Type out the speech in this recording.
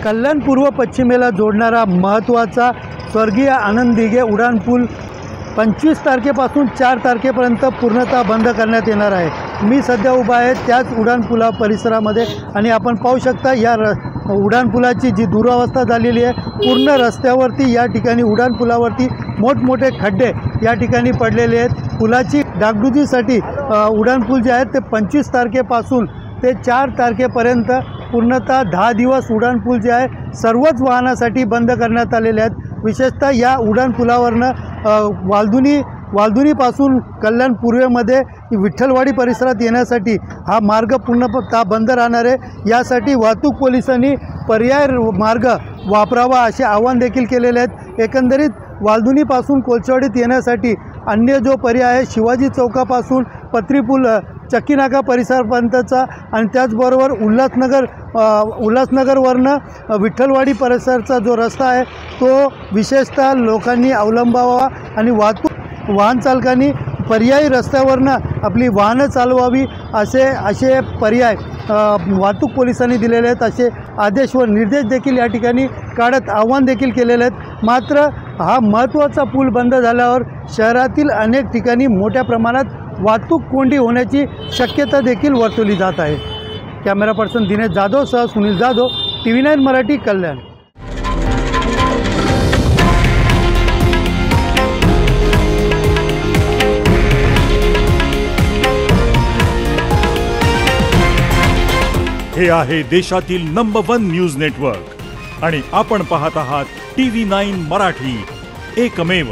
कल्याण पूर्व पश्चिमेला जोडणारा महत्त्वाचा स्वर्गीय आनंद दिघे उड्डाणपूल 25 तारखेपासून 4 तारखेपर्यंत पूर्णतः बंद करण्यात येणार आहे। मी सध्या उभा आहे त्याच उड्डाणपुला परिसरामध्ये आणि आपण पाहू शकता या उड्डाणपुलाची जी दुरावस्था झालेली आहे, पूर्ण रस्त्यावरती या ठिकाणी उड्डाणपुलावरती मोठमोठे खड्डे या ठिकाणी पडलेले आहेत। पुलाची डागडुजीसाठी उड्डाणपूल जे आहे ते 25 तारखेपासून ते 4 तारखेपर्यंत पूर्णतः 10 दिवस उड्डाणपूल जे आहे सर्वच वाहनासाठी बंद करण्यात आलेले आहेत। विशेषतः या उड्डाणपुलावरनं वालधुनीपासून कल्याण पूर्वेमध्ये विठ्ठलवाडी परिसरात येण्यासाठी हा मार्ग पूर्णतः बंद राहणार आहे। यासाठी वाहतूक पोलिसांनी पर्याय मार्ग वापरावा असे आवाहन देखील केलेले आहेत। एकंदरीत वालधुनीपासून कोळसेवाडीत येण्यासाठी अन्य जो पर्याय आहे शिवाजी चौकापासून पत्रीपूल चक्कीनाका परिसरापर्यंतचा आणि त्याचबरोबर उल्हासनगरवरनं विठ्ठलवाडी परिसरचा जो रस्ता आहे तो विशेषतः लोकांनी अवलंबावा आणि वाहन चालकांनी पर्यायी रस्त्यावरनं आपली वाहनं चालवावी असे पर्याय वाहतूक पोलिसांनी दिलेले आहेत। असे आदेश व निर्देश देखील या ठिकाणी काढत आव्हान देखील केलेले आहेत। मात्र हा महत्त्वाचा पूल बंद झाल्यावर शहरातील अनेक ठिकाणी मोठ्या प्रमाणात वाहतूक कोंडी होण्याची शक्यता देखील वर्तवली जात आहे। कॅमेरा पर्सन दिनेश जाधव सह सुनील जाधव, TV9 मराठी, कल्याण। हे आहे देशातील नंबर 1 न्यूज नेटवर्क आणि आपण पाहत आहात TV9 मराठी, एकमेव।